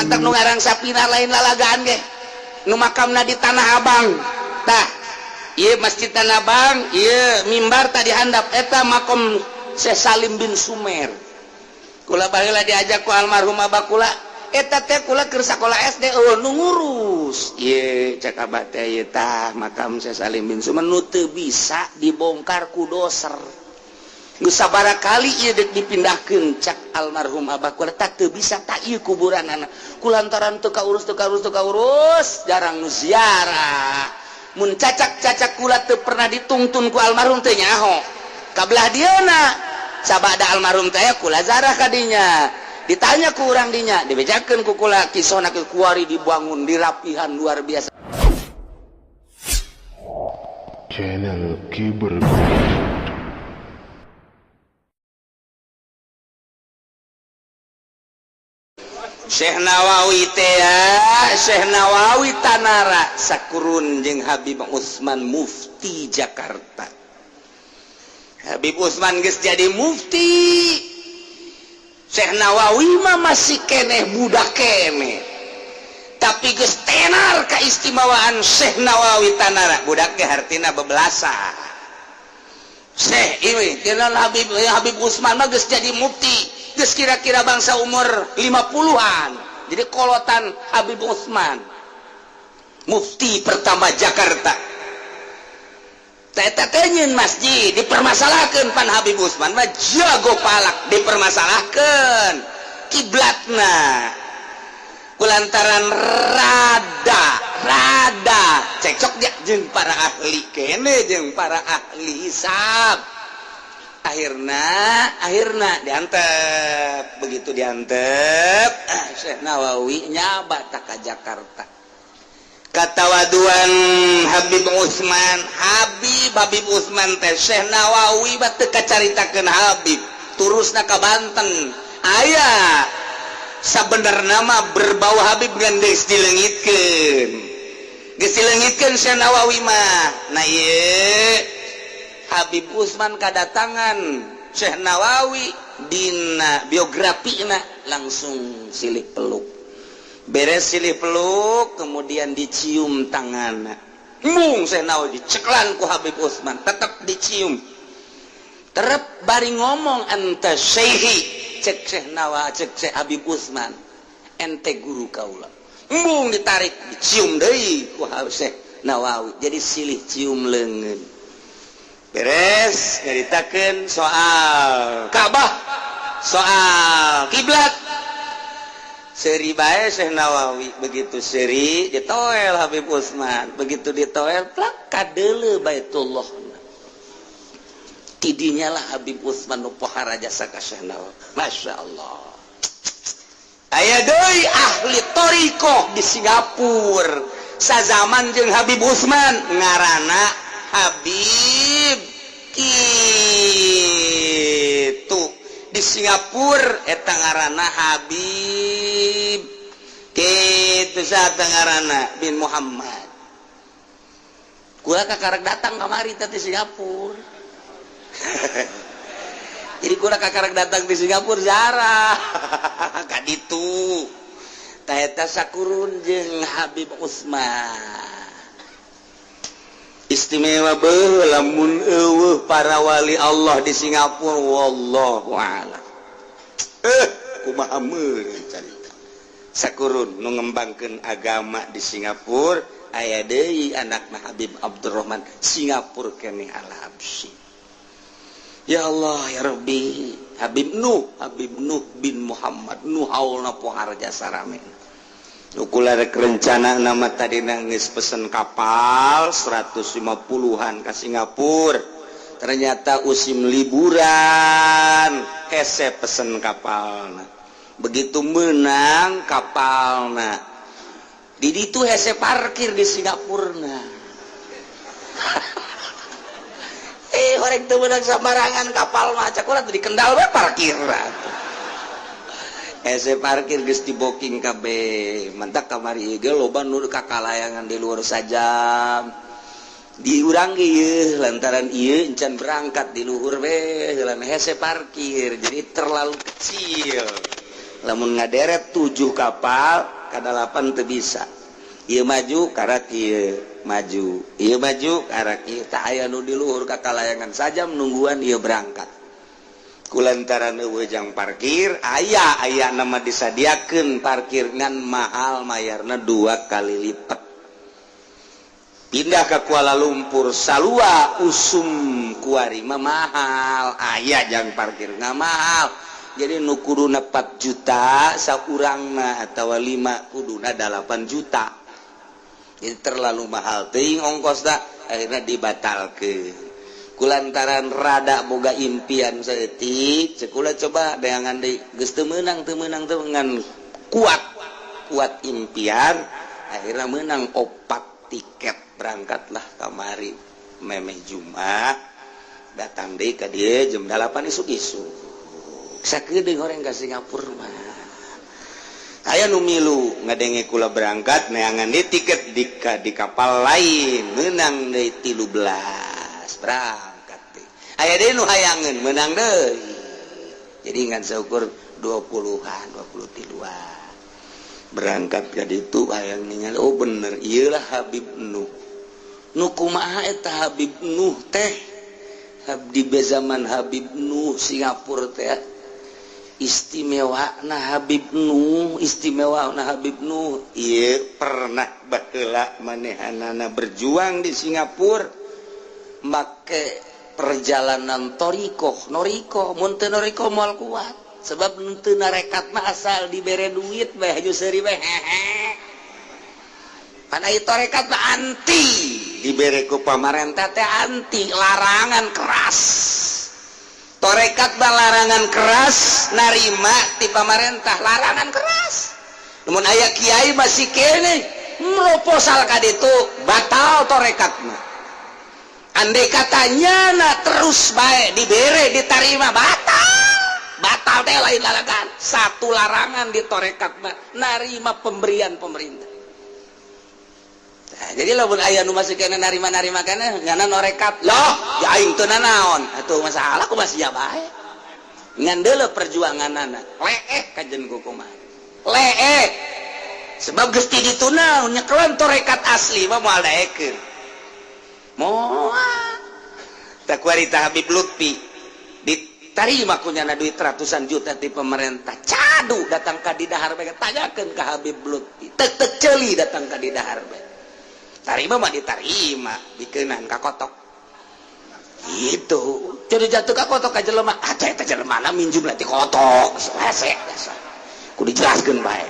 batak nu ngarang Sapina lain lalagaan ge nu makamna di Tanah Abang tah ieu Masjid Tanah Abang ieu mimbar tadi handap eta makom Syekh Salim bin Sumer kula baheula diajak ku almarhum abah kula eta teh kula keur sakola SD nu ngurus ieu cek abah teh ieu tah makam Syekh Salim bin Sumer nu teu bisa dibongkar ku doser geus sabaraha kali ieu dipindahkeun cak almarhum abah kula tak teu bisa tak ieu kuburanna kulantaran teu kaurus jarang nu ziarah mun cacak-cacak kula teu pernah ditungtun ku almarhum teh nyaho kabelah dieuna sabada almarhum teh kula zarah ka dinya ditanya ku urang dinya dibejakeun ku kula kisahna ke kuari dibangun dirapihan luar biasa channel Kiber Syekh Nawawi teh Syekh Nawawi Tanara sakurun jeung Habib Usman mufti Jakarta Habib Usman geus jadi mufti Syekh Nawawi mah masih keneh budak keneh tapi geus tenar keistimewaan Syekh Nawawi Tanara budak ge hartina bebelasa Syekh ieu kenal Habib Usman mah geus jadi mufti geus kira-kira bangsa umur 50-an jadi kolotan Habib Usman mufti pertama Jakarta tetetenyeun masjid dipermasalahkeun pan Habib Usman mah jago palak dipermasalahkeun kiblatna kulantaran rada cekcok dia jeung para ahli kene jeung para ahli hisab akhirna diantep begitu diantep Syekh Nawawi nyabat ka Jakarta katawaduan Habib Usman teh Syekh Nawawi teu kacaritakeun Habib turusna ka Banten aya sabenerna mah berbau Habib ngan geus dileungitkeun Syekh Nawawi mah nah ieu Habib Usman kadatangan Syekh Nawawi dina biografina langsung silih peluk beres silih peluk kemudian dicium tanganna mung Syekh Nawawi diceklan ku Habib Usman tetap dicium terep bari ngomong anta syekhi cek Syekh Nawawi cek Syekh Habib Usman ente guru kaula mung ditarik dicium deui ku Syekh Nawawi jadi silih cium leungeun beres nyaritakeun soal Ka'bah soal kiblat seri bae Syekh Nawawi begitu seri ditoel Habib Usman begitu ditoel plak kadeuleu Baitullah tidinya lah Habib Usman nu pohara jasa ka Syekh Nawawi masyaallah aya deui ahli thariqah di Singapura sazaman jeung Habib Usman ngaranna Habib kitu di Singapura eta ngaranna Habib kitu saha ngaranna bin Muhammad kula kakarek datang kamari teh di Singapura jadi kula kakarek datang di Singapura jarah ka ditu tah eta sakurun jeung Habib Usman istimewa beuh lamun eueuh para wali Allah di Singapura wallahu a'lam kumaha meun carita sakurun nu ngembangkeun agama di Singapura aya deui anakna Habib Abdurrahman Singapura keneh al-Habsyi ya Allah ya Rabbi Habib Nuh bin Muhammad Nuh haulna pohar jasa rame ukula rek rencana nama tadi nangis pesen kapal 150-an ke Singapura ternyata usim liburan hese pesen kapalna begitu menang kapalna di ditu hese parkir di Singapura horeng teu meunang sembarangan kapal mah cak urang di Kendal we parkir hese parkir geus di booking kabeh mantak kamari ge loba nu kakalayangan di luar saja di urang ieu lantaran ieu encan berangkat di luhur we heula hese parkir jadi terlalu kecil lamun ngaderet 7 kapal kadalapan teu bisa ieu maju karak ieu maju ieu maju karak ieu tah aya nu di luhur ka kalayangan sajam nungguan ieu berangkat kulantaran weujang parkir aya nama disadiakeun parkir ngan mahal mayarna 2 kali lipat pindah ke Kuala Lumpur salua usum kuari mah mahal aya jang parkir nggak mahal jadi nu kuduna 4 juta sakurangna atawa 5 kuduna 8 juta jadi terlalu mahal teuing ongkosna akhirnya dibatalkeun kulantaran rada boga impian saeutik ceuk kula coba deangan deui geus teu meunang ngan kuat impian akhirnya menang 4 tiket berangkatlah kamari memeh Jumat datang deui ka dieu jam 8 isuk-isuk sakedeung orang ka Singapura mah aya nu milu ngadenge kula berangkat neangan deui tiket di kapal lain menang deui 13 berangkat deui aya deui nu hayangeun menang deui jadi ngan saukur 20-an 23-an berangkat ka ditu hayang ningali oh bener ieu lah Habib Nuh nu kumaha eta Habib Nuh teh di zaman Habib Nuh Singapura teh istimewa na Habib Nuh ieu pernah baheula manehanana berjuang di Singapura make perjalanan noriko mun teu noriko moal kuat sebab teu narekat mah asal dibere duit bae haju seuri bae pan ieu tarekat mah anti dibere ku pamarentah teh anti larangan keras tarekat mah larangan keras narima ti pamarentah larangan keras namun aya kiai masih kene proposal ka ditu batal tarekat mah andai katanya na terus bae dibere ditarima batal teh lain larangan satu larangan di tarekat mah narima pemberian pemerintah nah, jadi lamun aya nu masih kena narima kana ngana norekat loh ya aing teu nanaon atuh masalah ku masih bae ngan deuleu perjuanganana leeh kajen kumaha leeh sebab geus ti dituna nyekelan tarekat asli mah moal daekeun moal tak kuarita Habib Lutfi diterima kunyana duit ratusan juta di pemerintah cadu datang ka di dahar bae tanyakeun ka Habib Lutfi teu ceuli datang ka di dahar bae tarima mah ditarima dikeunan ka kotok gitu jadi jatuh ka kotok ka jelema aja eta jelemana minjum ti kotok hese kudu dijelaskeun bae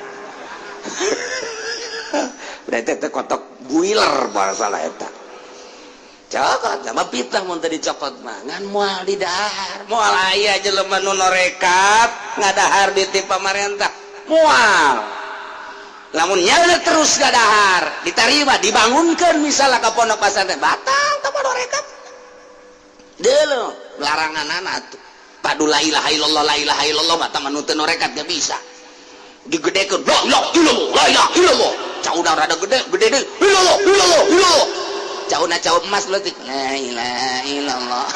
berarti eta kotok builer masalah eta cokot sama pitah mun teu dicokot mah ngan moal di dahar moal aya jelema nu norekat ngadahar di ti pamarentah moal lamun nyana terus gadahar diterima dibangunkeun misalnya ka pondok pesantren batal teu norekat deuleu laranganana atuh padu la ilaha illallah mah tah nu teu norekat gak bisa digedekeun la ilaha illallah cauna rada gede deui illallah cauna cau emas leutik la ilaha illallah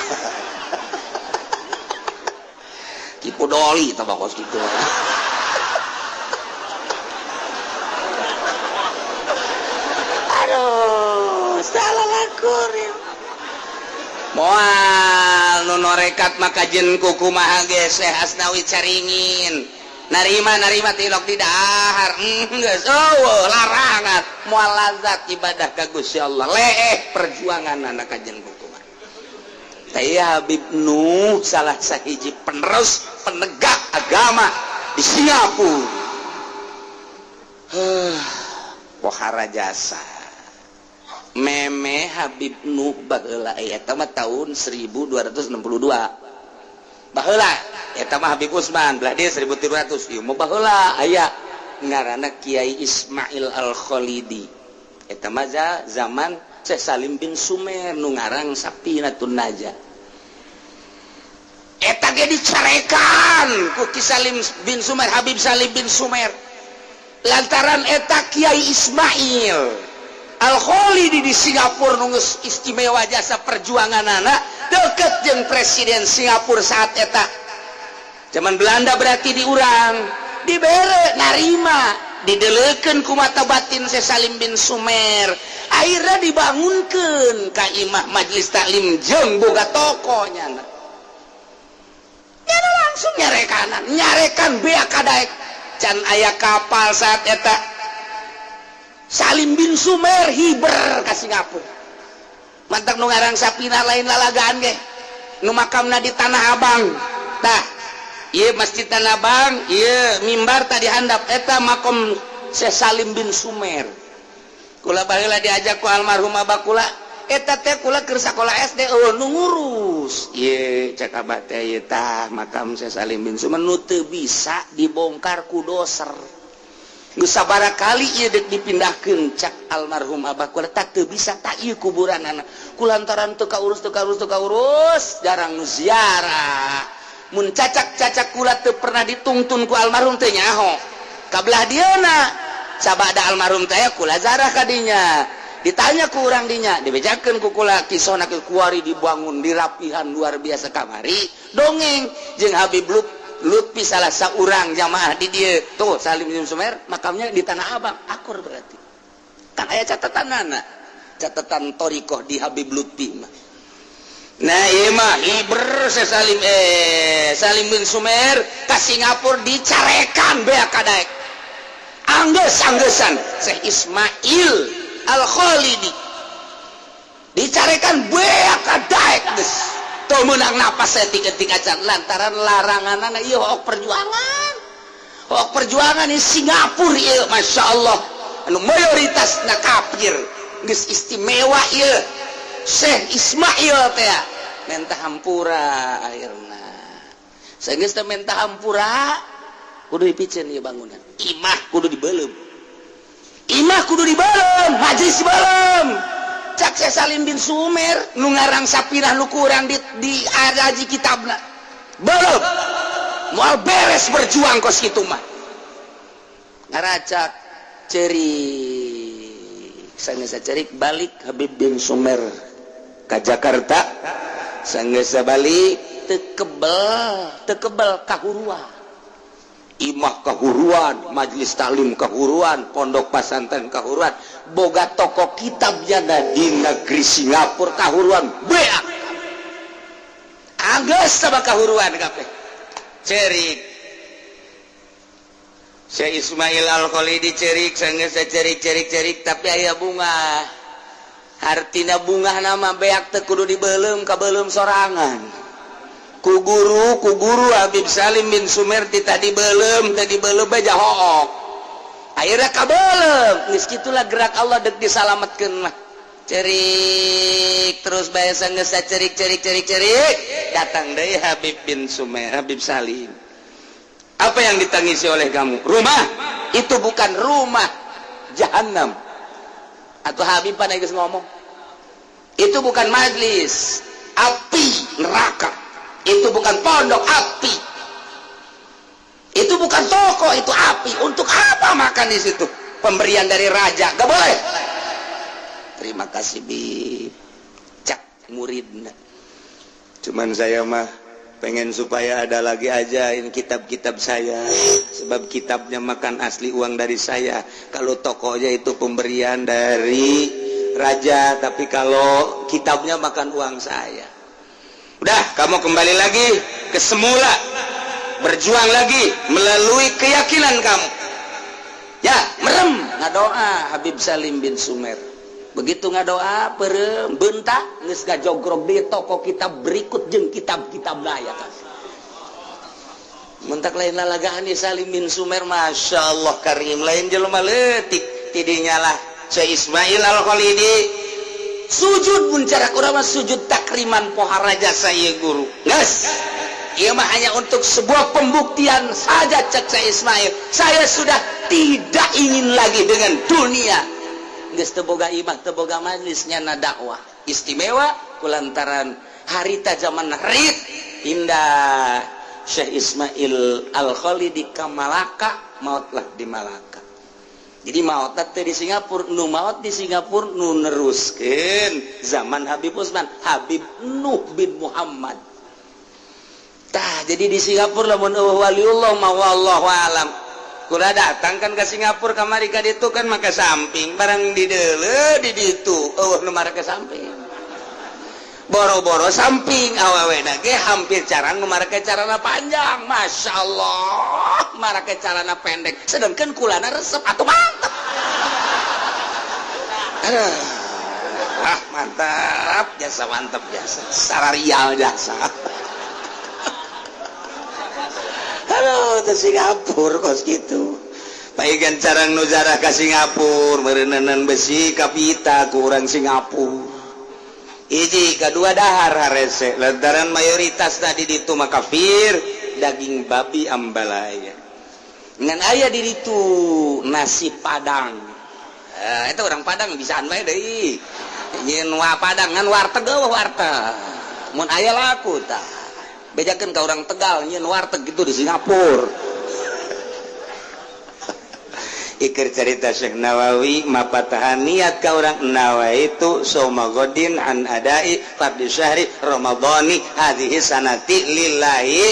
kipu doli tah bakos kitu aduh salah lakurin moal nu norekat mah kajen kumaha ge Syekh Asnawi caringin narima tilok di dahar geus larangan moal lazat ibadah ka Gusti Allah leeh perjuangan anak kajen kumaha saya Habib Nuh salah sahiji penerus penegak agama di Singapura pohara jasa meme Habib Nuh baheula eta mah tahun 1262 baheula eta mah Habib Usman belah dia 1300 ieu mah baheula aya ngaranna Kiai Ismail Al-Khalidi eta mah zaman Syekh Salim bin Sumer nu ngarang Safinatun Najah eta ge dicarekan ku Ki Salim bin Sumer Habib Salim bin Sumer lantaran eta Kiai Ismail Al-Khalidi di Singapura nunggus istimewa jasa perjuangan anak deket jeung presiden Singapura saat eta zaman Belanda berarti diurang dibere narima dideleukeun ku mata batin Syekh Salim bin Sumer akhirnya dibangunkeun ka imah majelis taklim jeung boga tokonya nyana langsung nyarekan bea kadaek can aya kapal saat eta Salim bin Sumer hiber ka Singapura mantak nu ngarang sapina lain lalagaan ge nu makamna di Tanah Abang tah ieu masjid Tanah Abang ieu mimbar tadi handap eta makom Syekh Salim bin Sumer kula baheula diajak ku almarhum abah kula eta teh kula keur sakola SD nu ngurus ieu cek abah teh ieu tah makam Syekh Salim bin Sumer nu teu bisa dibongkar ku doser geus sabaraha kali ieu dipindahkeun cak almarhum abah kula tak teu bisa tak ieu kuburanana kulantaran teu kaurus jarang nu ziarah mun cacak kula teu pernah ditungtun ku almarhum teh nyaho kabelah dieuna sabada almarhum teh kula zarah ka dinya ditanya ku urang dinya dibejakeun ku kula kisahna ke kuari dibangun dirapihan luar biasa kamari dongeng jeung Habib Lutfi salah saurang jamaah di dieu tuh Salim bin Sumer makamnya di Tanah Abang akur berarti kan aya catatanana catatan thariqah di Habib Lutfi mah. Nah iya mah hiber Salim bin Sumer ke Singapura dicarekan bea kadaek anggeus-anggesan Syekh Ismail Al-Khalidi dicarekan bea kadaek geus teu meunang napas etik-etik acan lantaran laranganna ieu hok perjuangan di Singapura ieu masyaallah anu mayoritasna kafir geus istimewa ieu Syekh Ismail teh menta hampura akhirna sageus teh menta hampura kudu dipicen ieu bangunan imah kudu dibeuleum majelis dibeuleum cak Syekh Salim bin Sumer nu ngarang sapirah nu kurang di araji kitabna beuleum moal beres berjuang kos kitu mah ngaracak cerik sageus cerik balik Habib bin Sumer ka Jakarta sageus balik teu kebal kahuruan imah kahuruan majelis taklim kahuruan pondok pesantren kahuruan boga toko kitab jana di negeri Singapura kahuruan beak anggeus sama kahuruan kabeh cerik Syekh Ismail Al-Khalidi cerik sageus cerik tapi aya bunga artina bunga nama beak teu kudu dibeuleum ka beuleum sorangan ku guru Habib Salim bin Sumer ti tadi beuleum bae hook akhirnya ka beuleum geus kitulah gerak Allah deuk disalametkeun mah cerik terus bae sageus cerik datang deui Habib bin Sumer Habib Salim apa yang ditangisi oleh kamu rumah itu bukan rumah jahanam atau Habib pada geus ngomong itu bukan majlis api neraka itu bukan pondok api itu bukan toko itu api untuk apa makan di situ pemberian dari raja gak boleh terima kasih Bib cak muridna cuman saya mah pengen supaya ada lagi aja ini kitab-kitab saya sebab kitabnya makan asli uang dari saya kalau tokonya itu pemberian dari raja tapi kalau kitabnya makan uang saya udah kamu kembali lagi ke semula berjuang lagi melalui keyakinan kamu ya merem ngadoa Habib Salim bin Sumer begitu ngadoa perem bentak geus gajogrog di toko kitab berikut jeung kitab-kitab daya mentak lain lalagaan di Salim bin Sumer Masya Allah karim lain jelema leutik tidinya lah Syekh Ismail Al-Khalidi sujud muncarak urang sujud takriman pohar raja saya guru geus ieu mah hanya untuk sebuah pembuktian saja cek Syekh Ismail saya sudah tidak ingin lagi dengan dunia geus teu boga imah teu boga majlis nyana dakwah istimewa kulantaran harita zaman rit pindah Syekh Ismail Al-Khalidi ka Malaka mautlah di Malaka jadi maut teh di Singapura nu maut di Singapura nu neruskeun zaman Habib Utsman Habib Nuh bin Muhammad tah jadi di Singapura lamun waliullah ma wallahu alam kula datang kan ke Singapura kamari ka ditu kan maka samping barang di deule di ditu nu marake samping boro-boro samping awewe ge hampir carang nu marake carana panjang Masya Allah marake carana pendek sedangkan kulana resep atuh mantep mantap jasa mantap jasa sararial jasa aduh ke Singapura kos gitu paikan carang nujarah ke Singapura merenenan besi kapita kurang Singapura hiji kedua dahar harese lantaran mayoritas tadi ditu makafir daging babi ambalaya ngan aya di ditu nasi padang itu orang Padang bisa bae deui nyeun Padang ngan warteg warteg mun aya laku tah bejakeun ka orang Tegal nyeun warteg gitu di Singapura ikir cerita Syekh Nawawi mapatahan niat ka orang nawaitu somagodin an adai fardhi syahri ramadhani hadhihi sanati lillahi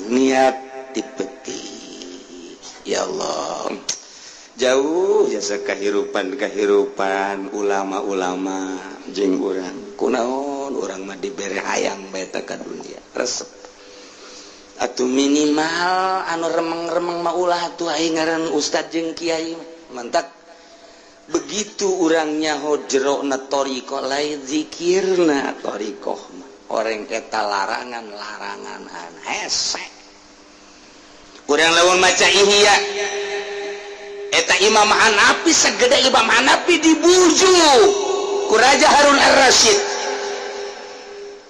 niat dipeti ya Allah jauh jasa kehirupan ulama-ulama jeung urang kunaon urang mah dibere hayang bae ka dunia resep atuh minimal anu remeng-remeng mah ulah atuh aing ngaran ustad jeung kiai mantap begitu urangnya hojrona thariqah lain zikirna thariqah orang eta larangan hese urang lamun maca ihya eta Imam Hanafi sagede Imam Hanafi dibujuk ku Raja Harun Ar-Rasyid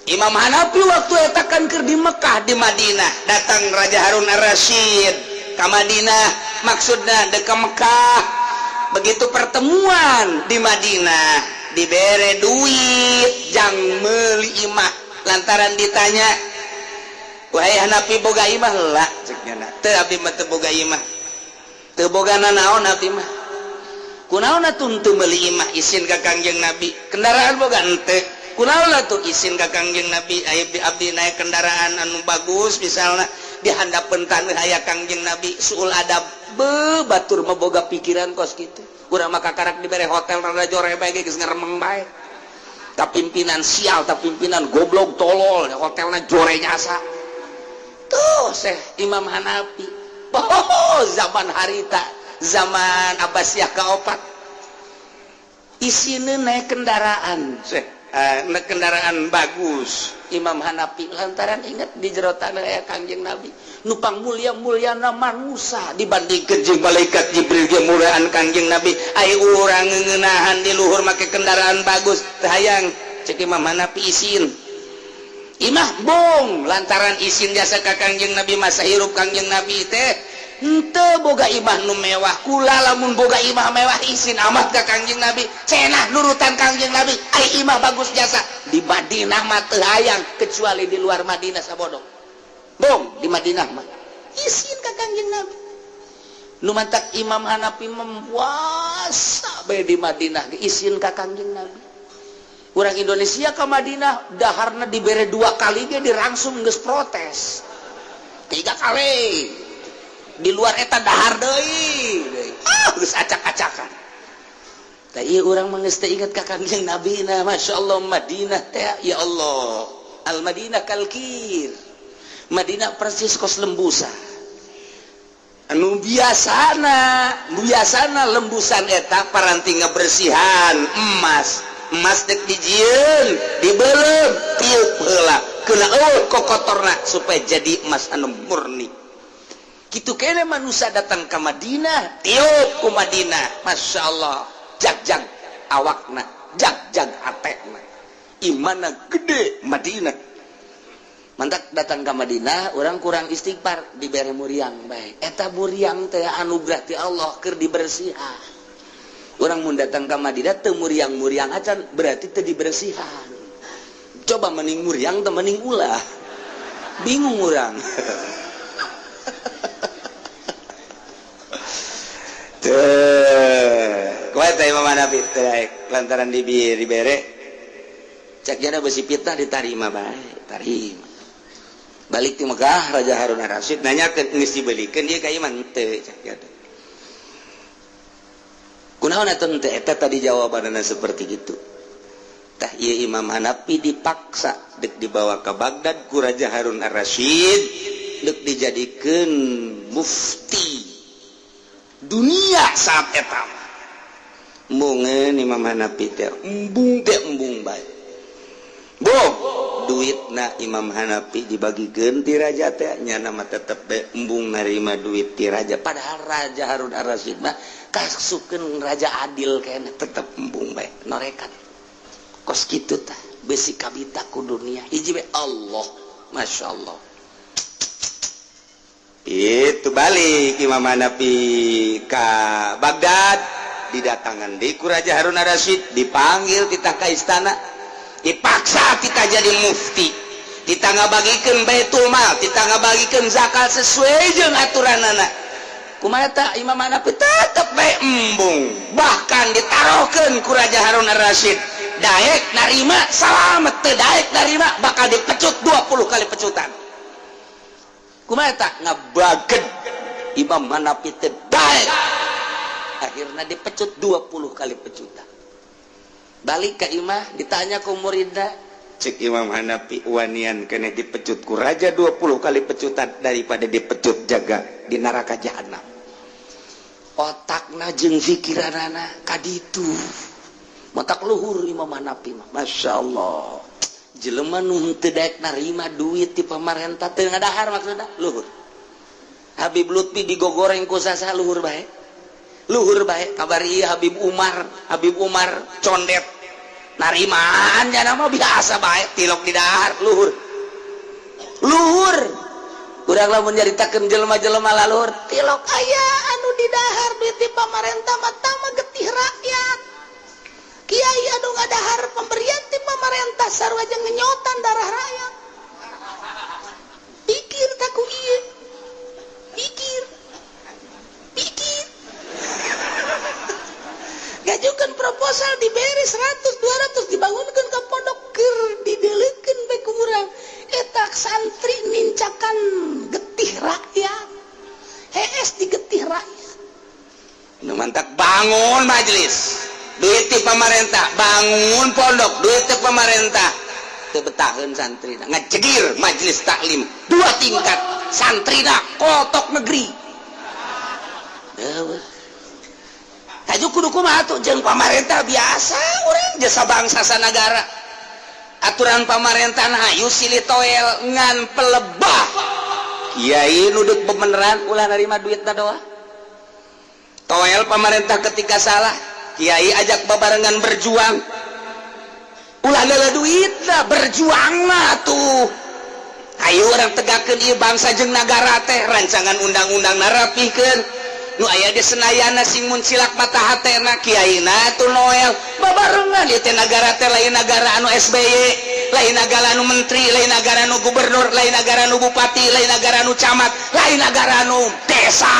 Imam Hanafi waktu eta kan keur di Mekah di Madinah datang Raja Harun Ar-Rasyid ka Madinah maksudna dek Mekah begitu pertemuan di Madinah dibere duit jang meuli imah lantaran ditanya wahai Hanafi boga imah heula cekna teu abdi mah teu boga imah teu bogana naon abdi mah kunaon atuh teu meuli imah isin ka Kangjeng Nabi kendaraan boga henteu kunaon atuh isin ka Kangjeng Nabi abdi naik kendaraan anu bagus misalna di handapeun taneuh aya Kangjeng Nabi suul adab batur mah boga pikiran kos kitu urang mah kakarak dibere hotel rada jore bae geus ngaremeng bae ta pimpinan sial ta pimpinan goblok tolol hotelna jore nyasa tuh Syekh Imam Hanafi zaman harita zaman Abbasiyah kaopat isine naik kendaraan naik kendaraan bagus Imam Hanafi lantaran ingat di jero taneuh aya Kangjeng Nabi nupang mulia-muliana manusia dibandingkeun jeung malaikat Jibril ge muliaan Kangjeng Nabi ai urang ngeunahan di luhur make kendaraan bagus teu hayang cek Imam Hanafi isin imah bong lantaran isin jasa ka Kangjeng Nabi masa hirup Kangjeng Nabi teh henteu boga imah nu mewah kula lamun boga imah mewah isin amat ka Kangjeng Nabi cenah nurutan Kangjeng Nabi ai imah bagus jasa di Madinah mah teu hayang kecuali di luar Madinah sabodong bong di Madinah mah isin ka Kangjeng Nabi nu mantak Imam Hanafi mempuasa bae di Madinah isin ka Kangjeng Nabi urang Indonesia ke Madinah daharna dibere 2 kali ge dirangsung geus protes 3 kali di luar eta dahar deui geus acak-acakan tah ieu urang mah geus teu inget ka Kangjeng Nabi na masyaallah Madinah teh ya Allah al Madinah kalkir Madinah persis kos lembusan anu biasana lembusan eta paranti ngabersihan emas dek dijieun dibeuleum tiup heula keuna kokotorna supaya jadi emas anu murni kitu kene manusia datang ke Madinah tiup ku Madinah Masya Allah jag awakna jag hatena imanna gede Madinah mantak datang ke Madinah orang kurang istighfar dibere muriang bae eta muriang teh anugerah ti Allah keur dibersihan orang mun datang ke Madinah teu muriang acan berarti teu dibersihan coba mending muriang teu mending ulah bingung urang teh kuat Imam Hanafi teh lantaran dibere cek jana besi fitnah ditarima bae tarima balik di Megah Raja Harun Ar-Rasyid nanya ke ngisi belikan dia kayak mante kunaon atau ente eta tadi jawabannya seperti gitu tah ieu Imam Hanafi dipaksa dek dibawa ke Baghdad ku Raja Harun Ar-Rasyid dek dijadikeun mufti dunia saat eta mungeun Imam Hanafi teh embung bae duitna Imam Hanafi dibagikeun ti raja teh nya nama tetep embung narima duit ti raja padahal Raja Harun Ar-Rasyid mah kasukeun raja adil kayaknya tetep embung bae norekat kos kitu tah besi kabita ku dunia hiji we Allah masyaallah itu balik Imam Hanafi ka Baghdad didatangan di ku Raja Harun Ar-Rasyid dipanggil titah ka istana dipaksa kita jadi mufti kita ngabagikeun baitul mal kita ngabagikeun zakat sesuai jeung aturanana kumaha eta Imam Hanafi tetep bae embung bahkan ditarohkeun ku Raja Harun Ar-Rasyid daek narima salamet teu daek narima bakal dipecut 20 kali pecutan kumaha eta ngabaged Imam Hanafi teu daek akhirna dipecut 20 kali pecutan balik ke imah ditanya ke muridna cek Imam Hanafi wanian kena dipecut ku raja 20 kali pecutan daripada dipecut jaga di neraka jahanam otakna jeung pikiranana kaditu matak luhur Imam Hanafi mah masyaallah jelema nu teu daek narima duit ti pamarentah teu ngadahar maksudna luhur Habib Lutfi digogoreng ku saha luhur bae kabar ieu Habib Umar condet narimaan jana mah biasa bae tilok di dahar luhur urang lamun nyaritakeun jelema-jelema laluhur tilok aya anu di dahar duit ti pamarentah mah tama getih rakyat kiai anu ngadahar pemberian ti pamarentah sarua jeung ngenyotan darah rakyat pikir taku ieu pikir ngajukeun proposal diberi 100-200 dibangunkeun ka pondok keur dideleukeun bae ku urang eta santri nincakan getih rakyat hees di getih rakyat nu mantak bangun majelis duit ti pamarentah bangun pondok duit ti pamarentah teu betaheun santrina ngajegir majelis taklim 2 tingkat santrina kotok negeri Tajuk kudu kumaha tuh jeung pamarentah biasa urang jasa bangsa sanagara aturan pamarentah hayu silih toel ngan pelebah kiai nu deuk bebeneran ulah narima duitna doa toel pamarentah ketika salah kiai ajak babarengan berjuang ulah leuleuh duitna berjuang mah tuh hayu urang tegakeun ieu bangsa jeung nagara teh rancangan undang-undang narapihkeun nu aya di Senayana sing mun silak mata hatena kiaina tu Noel babarengan ieu teh nagara teh lain nagara anu SBY lain nagara anu menteri lain nagara anu gubernur lain nagara anu bupati lain nagara anu camat lain nagara anu desa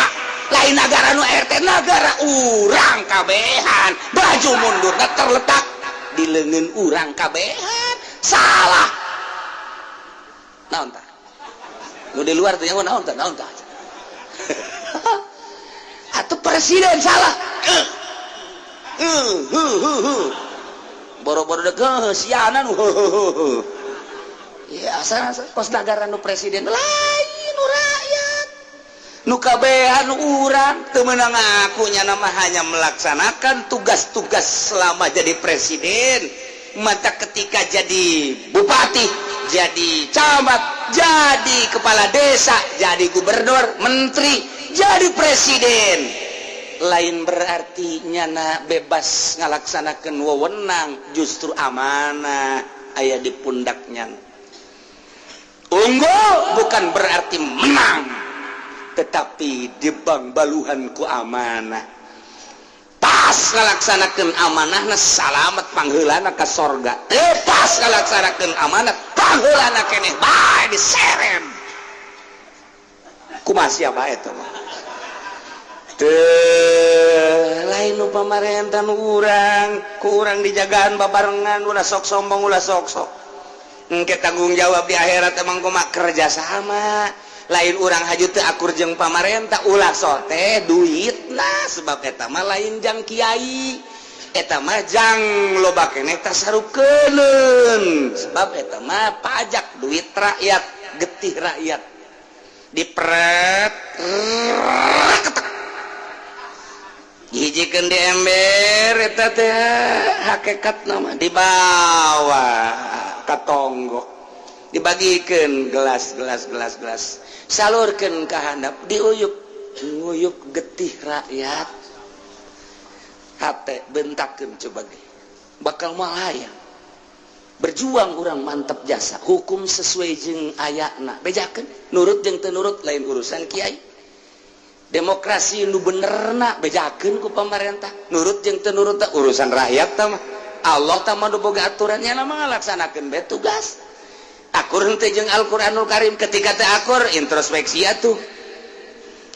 lain nagara anu RT nagara urang kabehan baju mundurna terletak di leungeun urang kabehan salah naon tah nu di luar teh naon tah atau presiden salah boro-boro dek sianan ya asal kos negara nu presiden lain nu rakyat nu kabehan urang teu meunang ngakunya nama hanya melaksanakan tugas-tugas selama jadi presiden mata ketika jadi bupati jadi camat jadi kepala desa jadi gubernur menteri jadi presiden lain berarti nyana bebas ngalaksanakeun wewenang justru amanah aya di pundaknya unggul bukan berarti menang tetapi dibang baluhan ku amanah pas ngalaksanakeun amanahna salamet pangheulana ka sorga pas ngalaksanakeun amanah pangheulana keneh bae diseren kumaha siapa eta mah lain nu pamarentah nu urang ku urang dijagaan babarengan ulah sok sombong ulah sok engke tanggung jawab di akhirat emang kumaha kerjasama lain urang haju teu akur jeung pamarentah ulah sote duitna sebab eta mah lain jang kiai eta mah jang loba keneh tasarupkeun sebab eta mah pajak duit rakyat getih rakyat dipret hijikeun di ember eta teh hakikat nama dibawa ka tonggo dibagikeun gelas salurkeun ka handap diuyup nguyup getih rakyat hate bentakeun coba ge bakal malaya berjuang urang mantap jasa hukum sesuai jeung ayana bejakeun nurut jeung teu nurut lain urusan kiai demokrasi nu benerna bejakeun ku pamarentah nurut jeung teu nurut urusan rakyat tah mah Allah tah mah boga aturannya mah ngalaksanakeun bae tugas akur henteu jeung Al-Qur'anul Karim ketika teu akur introspeksi atuh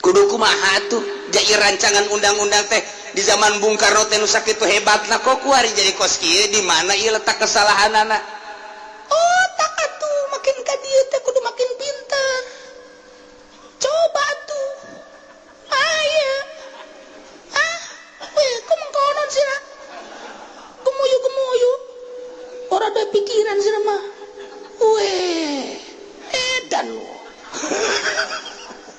kudu kumaha atuh jadi rancangan undang-undang teh di zaman Bung Karno teh nu sakitu hebatna kok kuari jadi kos kieu di mana ieu letak kesalahanana oh tak atuh makin ka dieu teh kudu makin pinter coba atuh aya weh kumaha sih gemuyu ora ada pikiran sih mah weh edan